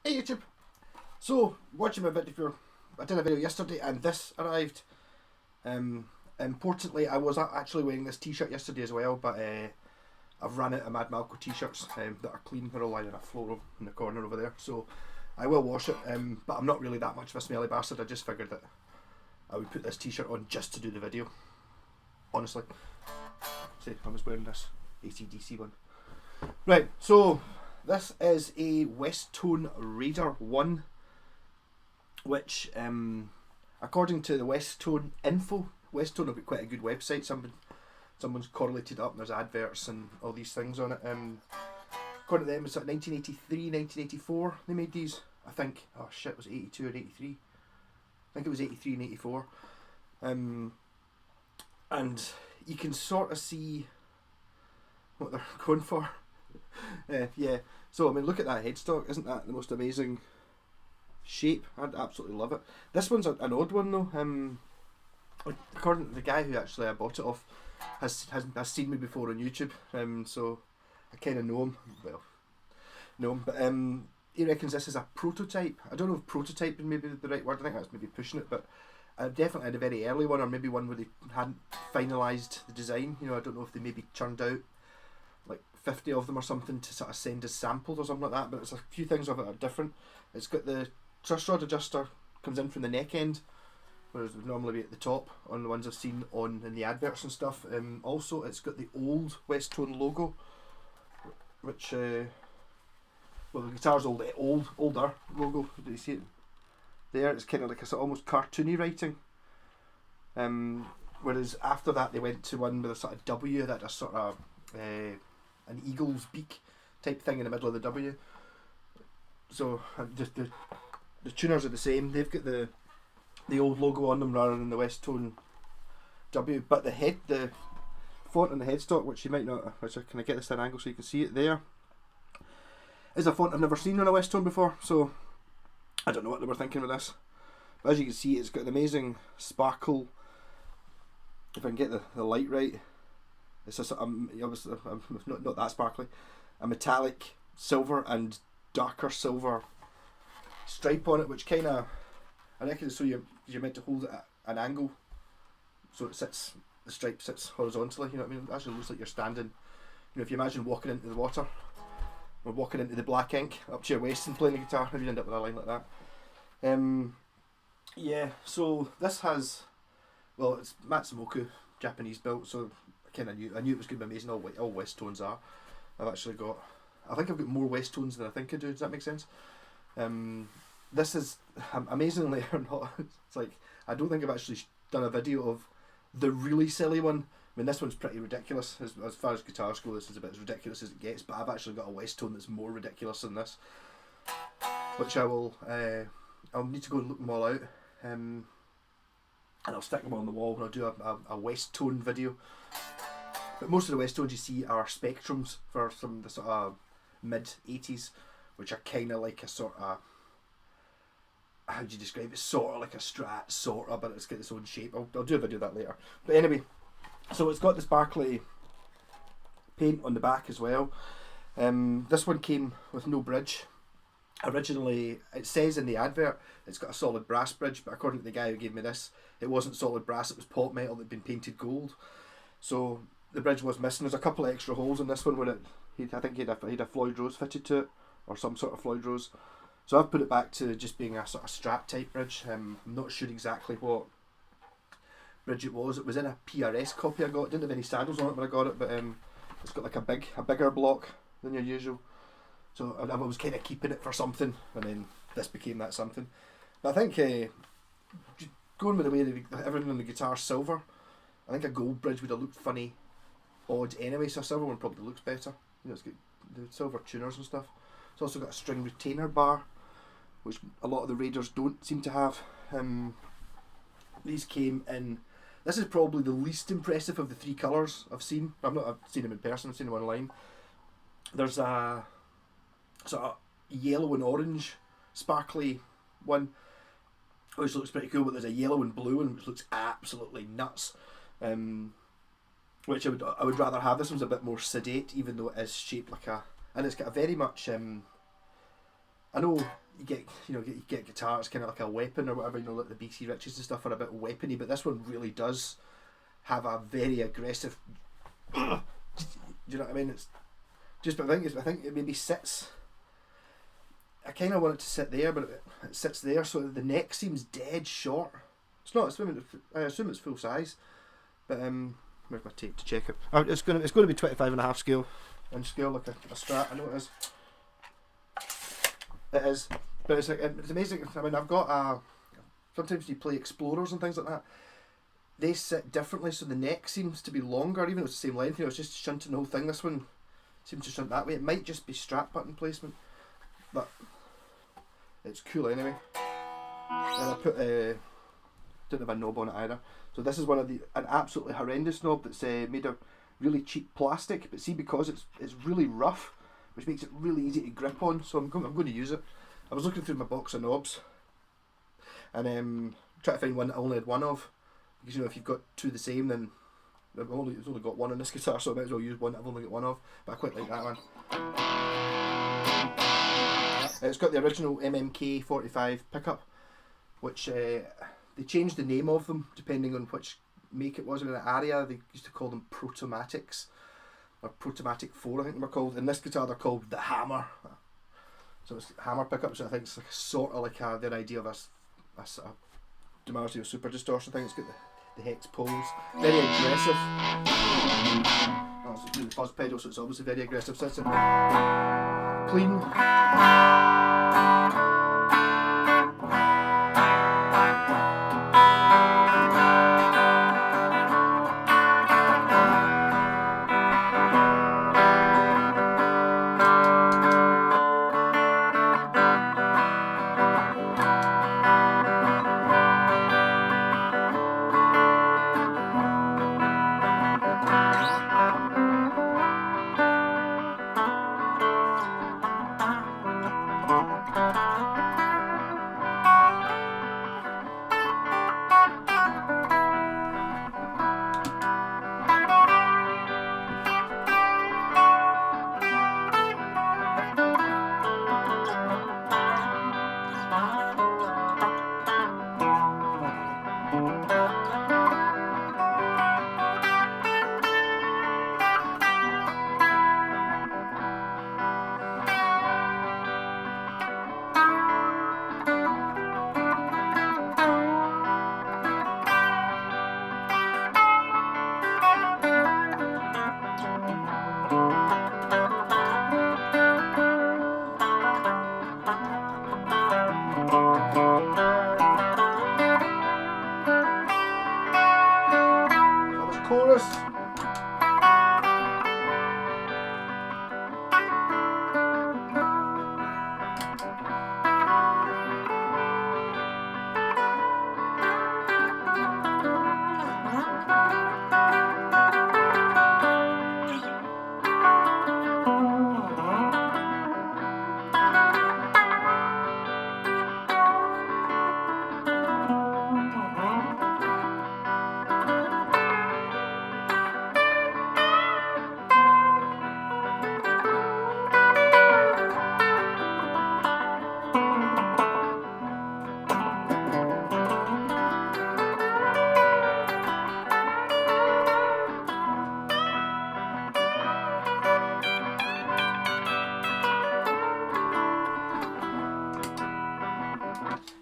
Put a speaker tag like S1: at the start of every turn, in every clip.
S1: Hey YouTube! So, watching my video, I did a video yesterday and this arrived. Importantly, I was actually wearing this t-shirt yesterday as well, but I've ran out of Matsumoku t-shirts that are clean. They're all lying on a floor in the corner over there, so I will wash it, but I'm not really that much of a smelly bastard. I just figured that I would put this t-shirt on just to do the video. Honestly. See, I was wearing this AC/DC one. Right, so this is a Westone Raider 1, which, according to the Westone info, Westone have got quite a good website. Someone's correlated up and there's adverts and all these things on it. According to them, it's like 1983, 1984 they made these. I think, oh shit, was it 82 or 83? I think it was 83 and 84. And you can sort of see what they're going for. Yeah, so I mean, look at that headstock. Isn't that the most amazing shape? I'd absolutely love it. This one's an odd one though. According to the guy who actually I bought it off, has seen me before on YouTube. So I kind of know him. Well, know him, but he reckons this is a prototype. I don't know if prototype is maybe the right word. I think that's maybe pushing it, but I definitely had a very early one, or maybe one where they hadn't finalised the design. You know, I don't know if they maybe churned out like 50 of them or something to sort of send as samples or something like that, but it's a few things of it are different. It's got the truss rod adjuster comes in from the neck end, whereas it would normally be at the top on the ones I've seen on in the adverts and stuff. Also, it's got the old Westone logo, which well, the guitar's older logo. Do you see it there? It's kind of like a sort of almost cartoony writing. Whereas after that they went to one with a sort of W that a sort of an eagle's beak type thing in the middle of the W. So the tuners are the same. They've got the old logo on them rather than the Westone W. But the font on the headstock, which you might not, which can I get this at an angle so you can see it there, is a font I've never seen on a Westone before. So I don't know what they were thinking with this. But as you can see, it's got an amazing sparkle. If I can get the light right. It's just obviously not that sparkly. A metallic silver and darker silver stripe on it, which kind of, I reckon, so you're meant to hold it at an angle, so it sits, the stripe sits horizontally. You know what I mean? It actually looks like you're standing. You know, if you imagine walking into the water or walking into the black ink up to your waist and playing the guitar, if you end up with a line like that. Yeah. So this has, well, it's Matsumoku, Japanese built, so I knew it was going to be amazing. All Westones are. I think I've got more Westones than I think I do. Does that make sense? This is amazingly or not. It's like I don't think I've actually done a video of the really silly one. I mean, this one's pretty ridiculous as far as guitars go. This is about as ridiculous as it gets. But I've actually got a Westone that's more ridiculous than this, which I'll need to go and look them all out. And I'll stick them on the wall when I do a Westone video. But most of the Westones you see are Spectrums for some of the sort of mid-80s, which are kind of like a sort of, how do you describe it? Sort of like a Strat, sort of, but it's got its own shape. I'll do a video of that later. But anyway, so it's got the sparkly paint on the back as well. This one came with no bridge. Originally, it says in the advert it's got a solid brass bridge, but according to the guy who gave me this, it wasn't solid brass, it was pot metal that had been painted gold. So the bridge was missing. There's a couple of extra holes in this one where I think he had a Floyd Rose fitted to it, or some sort of Floyd Rose. So I've put it back to just being a sort of Strat type bridge. I'm not sure exactly what bridge it was. It was in a PRS copy I got. It didn't have any saddles on it when I got it, but it's got like a bigger block than your usual. So I was kind of keeping it for something, and then this became that something. But I think going with the way that everything on the guitar's silver, I think a gold bridge would have looked funny, odd anyway. So a silver one probably looks better. You know, it's got the silver tuners and stuff. It's also got a string retainer bar, which a lot of the Raiders don't seem to have. These came in. This is probably the least impressive of the three colours I've seen. I've seen them in person. I've seen them online. There's a sort of yellow and orange sparkly one, which looks pretty cool, but there's a yellow and blue one which looks absolutely nuts, which I would rather have. This one's a bit more sedate, even though it is shaped like a, and it's got a very much I know you get guitars kind of like a weapon or whatever. Like the BC Riches and stuff are a bit weapony, but this one really does have a very aggressive. Do you know what I mean? It's just, but I think it maybe sits. I kind of want it to sit there, but it sits there, so the neck seems dead short. It's not. I assume it's full size, but where's my tape to check it? Oh, it's going to be 25.5 scale, inch scale, like a Strat. I know it is. It is, but it's amazing. I mean, I've got sometimes you play Explorers and things like that. They sit differently, so the neck seems to be longer, even though it's the same length. It's just shunting the whole thing. This one seems to shunt that way. It might just be strap button placement, but it's cool anyway. And I put didn't have a knob on it either. So this is an absolutely horrendous knob that's made of really cheap plastic. But see, because it's really rough, which makes it really easy to grip on. So I'm going to use it. I was looking through my box of knobs, and trying to find one that I only had one of. Because if you've got two the same, then I've only got one on this guitar, so I might as well use one that I've only got one of. But I quite like that one. It's got the original MMK 45 pickup, which they changed the name of them depending on which make it was in that area. They used to call them Protomatics, or Protomatic 4 I think they were called. In this guitar they're called the Hammer. So it's Hammer pickup, so I think it's like sort of like their idea of a sort of DiMarzio super distortion thing. It's got the hex poles, very aggressive. Oh, it's doing the fuzz pedal, so it's obviously very aggressive. So it's clean. Chorus.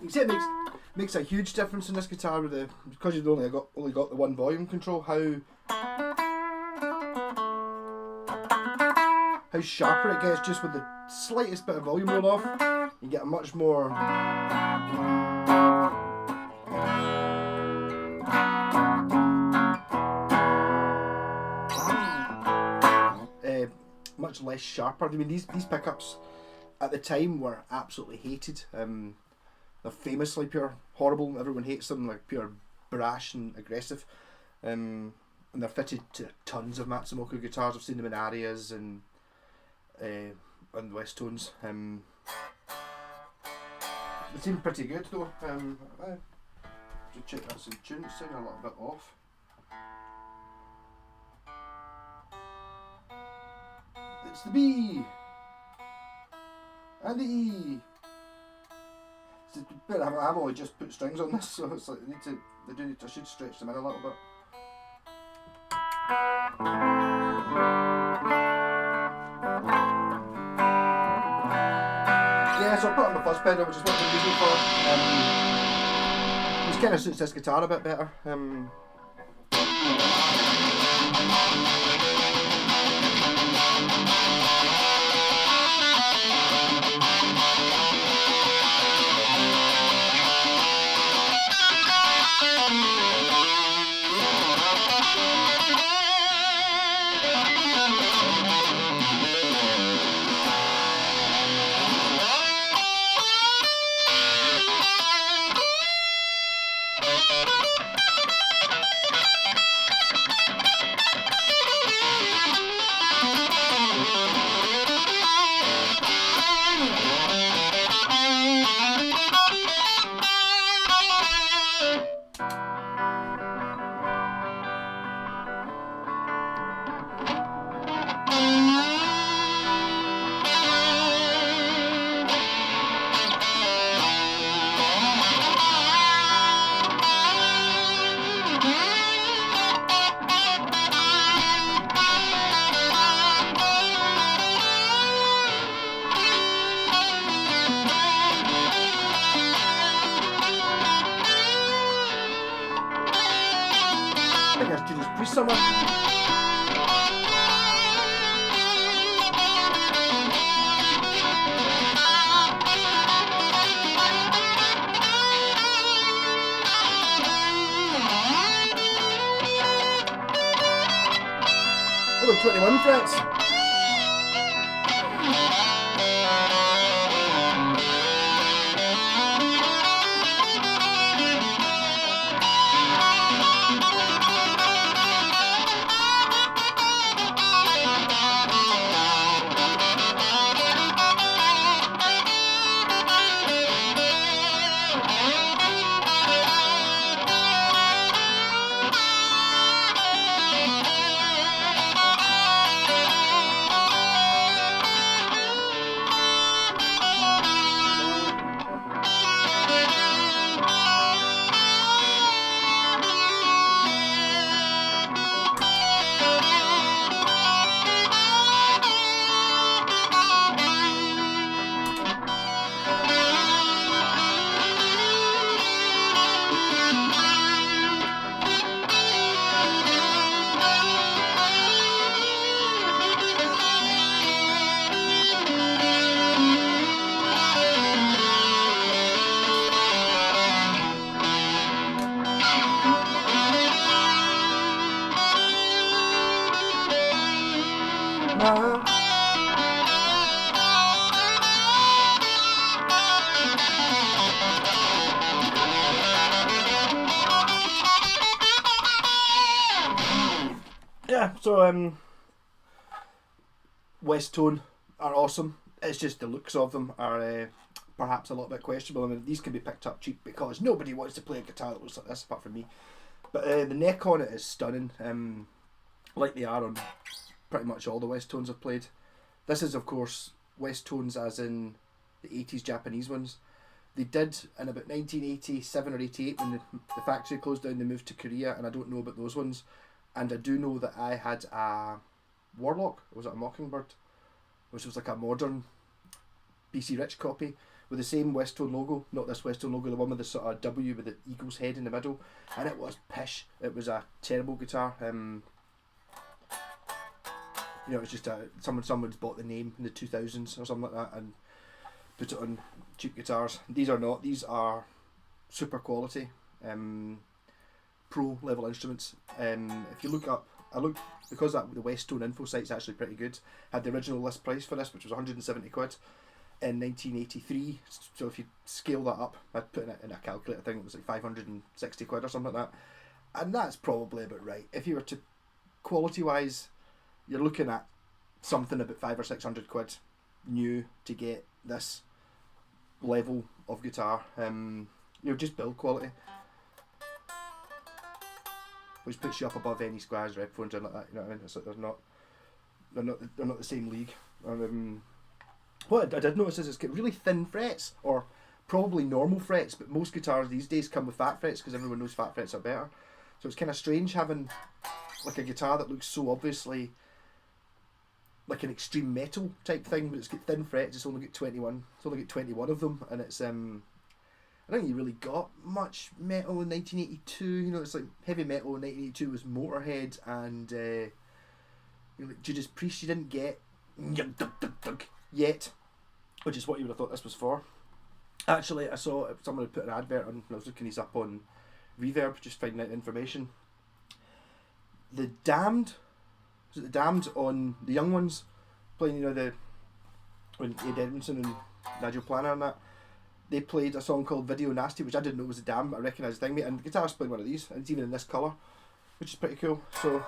S1: You see, it makes a huge difference in this guitar with because you've only got the one volume control. How sharper it gets just with the slightest bit of volume roll off. You get a much more much less sharper. I mean, these pickups at the time were absolutely hated. They're famously pure horrible. Everyone hates them. Like pure brash and aggressive. And they're fitted to tons of Matsumoku guitars. I've seen them in Arias and Westones. They seem pretty good though. Just check that's in tune. It's sounding a little bit off. It's the B and the E but I've only just put strings on this, so it's like I should stretch them in a little bit. Yeah, so I put on the fuzz pedal, which is what I'm using for. Which kind of suits this guitar a bit better. I think I should just breathe somewhere. Oh, 21 frets. Yeah, so Westone are awesome. It's just the looks of them are perhaps a little bit questionable. I mean, these can be picked up cheap because nobody wants to play a guitar that looks like this apart from me. But the neck on it is stunning, like they are on pretty much all the Westones I've played. This is, of course, Westones as in the 80s Japanese ones. They did in about 1987 or 88 when the factory closed down, they moved to Korea, and I don't know about those ones. And I do know that I had a Warlock, or was it a Mockingbird, which was like a modern BC Rich copy with the same Westone logo, not this Westone logo, the one with the sort of W with the eagle's head in the middle, and it was pish. It was a terrible guitar. You know, it was just someone's bought the name in the 2000s or something like that and put it on cheap guitars. These are not. These are super quality. Pro level instruments. If you look up, because the Westone info site's actually pretty good. Had the original list price for this, which was 170 quid in 1983. So if you scale that up, I'd put it in a calculator. I think it was like 560 quid or something like that, and that's probably about right. If you were to quality wise, you're looking at something about 500 or 600 quid new to get this level of guitar. You know, just build quality, which puts you up above any Squires or headphones and like that. You know what I mean? It's like they're not the same league. What I did notice is it's got really thin frets, or probably normal frets, but most guitars these days come with fat frets because everyone knows fat frets are better. So it's kind of strange having like a guitar that looks so obviously like an extreme metal type thing, but it's got thin frets. It's only got 21. It's only got 21 of them, and it's I don't think you really got much metal in 1982. You know, it's like heavy metal in 1982 was Motorhead and you know, like Judas Priest. You didn't get yet, which is what you would have thought this was for. Actually, I saw someone had put an advert on, and I was looking these up on Reverb, just finding out information. The Damned, was it the Damned on the Young Ones, playing, you know, when Ed Edmondson and Nigel Planer and that, they played a song called Video Nasty, which I didn't know was the Damned, but I recognised the thing, mate, and the guitarist playing one of these, and it's even in this colour, which is pretty cool. So well,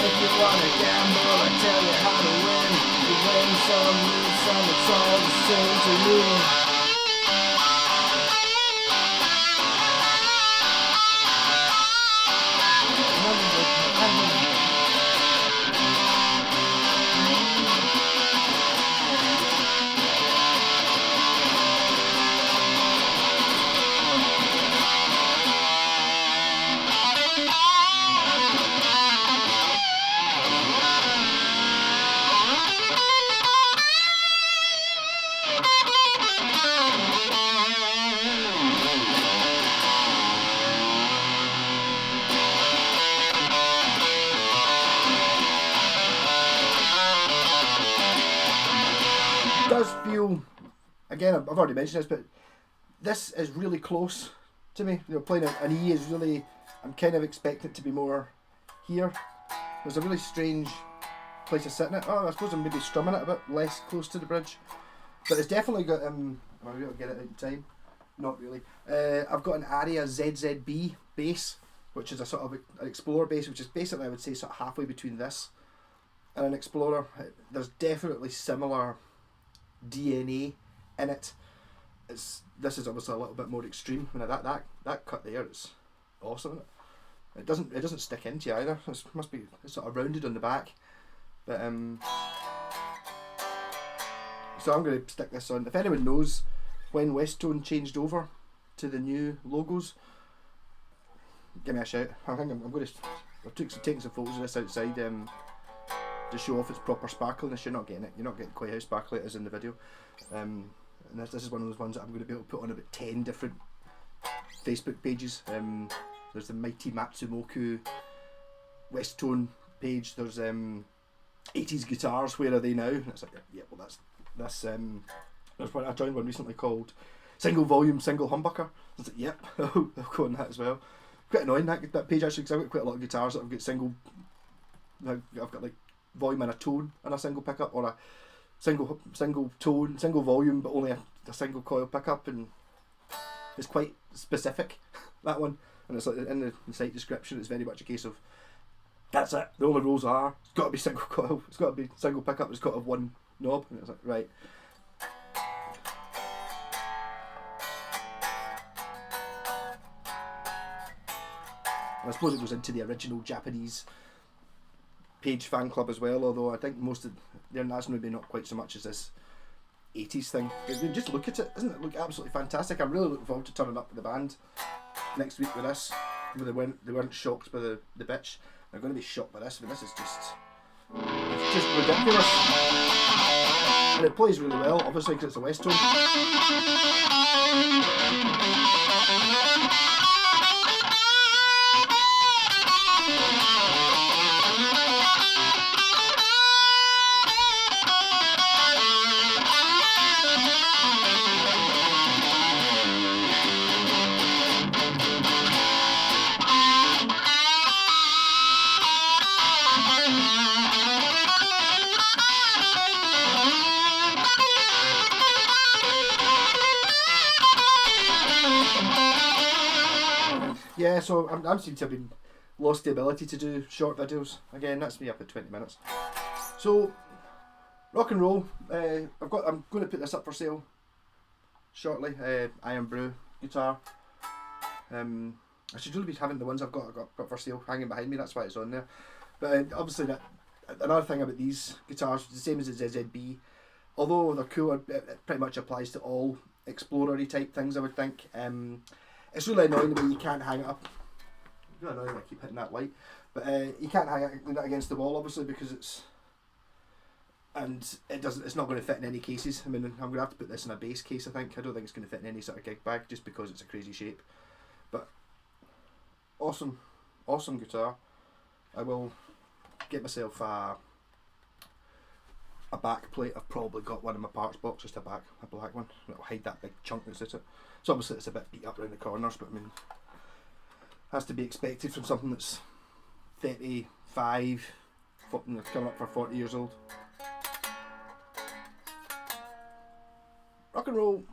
S1: if you wanna gamble, I tell you how to win. You win some, lose some, it's all the same to me. Does feel, again, I've already mentioned this, but this is really close to me. You know, playing an E is really, I'm kind of expecting it to be more here. There's a really strange place of sitting it. Oh, I suppose I'm maybe strumming it a bit less close to the bridge, but it's definitely got am I able to get it in time? Not really. I've got an Aria ZZB bass, which is a sort of an Explorer bass, which is basically, I would say, sort of halfway between this and an Explorer. There's definitely similar DNA in it. This is obviously a little bit more extreme. I mean, that cut there is awesome. It doesn't stick into you either. It's sort of rounded on the back, but so I'm going to stick this on. If anyone knows when Westone changed over to the new logos, give me a shout. I think I'm going to. I've taken some photos of this outside to show off its proper sparkliness. You're not getting it. You're not getting quite how sparkly it is in the video. And this is one of those ones that I'm going to be able to put on about 10 different Facebook pages. There's the Mighty Matsumoku Westone page. There's 80s guitars. Where are they now? And it's like, yeah, well that's there's one I joined one recently called Single Volume Single Humbucker. I was like, yep, I'll go on that as well. Quite annoying that page actually, because I've got quite a lot of guitars that I've got single. I've got like volume and a tone and a single pickup, or a single tone, single volume, but only a single coil pickup, and it's quite specific, that one. And it's like in the site description, it's very much a case of that's it. The only rules are it's got to be single coil, it's got to be single pickup, it's got to have one knob, and it's like right. And I suppose it goes into the original Japanese page fan club as well, although I think most of that's maybe not quite so much as this 80s thing. But just look at it, doesn't it look absolutely fantastic? I'm really looking forward to turning up with the band next week with this. They weren't shocked by the bitch. They're going to be shocked by this, but this is just ridiculous. And it plays really well, obviously, because it's a Westone. Yeah, so I'm seem to have been lost the ability to do short videos again. That's me up at 20 minutes. So rock and roll. I'm going to put this up for sale shortly. Iron Brew guitar. I should really be having the ones I've got for sale hanging behind me. That's why it's on there. But obviously, another thing about these guitars, the same as the ZZB, although they're cool, it pretty much applies to all explorer-y type things, I would think. It's really annoying the way you can't hang it up. It's really annoying, I keep hitting that light. But you can't hang it against the wall, obviously, because it's... And it doesn't. It's not going to fit in any cases. I mean, I'm going to have to put this in a bass case, I think. I don't think it's going to fit in any sort of gig bag, just because it's a crazy shape. But awesome guitar. I will get myself a back plate. I've probably got one in my parts box, just a black one. It'll hide that big chunk that's in it. So obviously it's a bit beat up around the corners, but I mean, has to be expected from something that's 35, coming up for 40 years old. Rock and roll.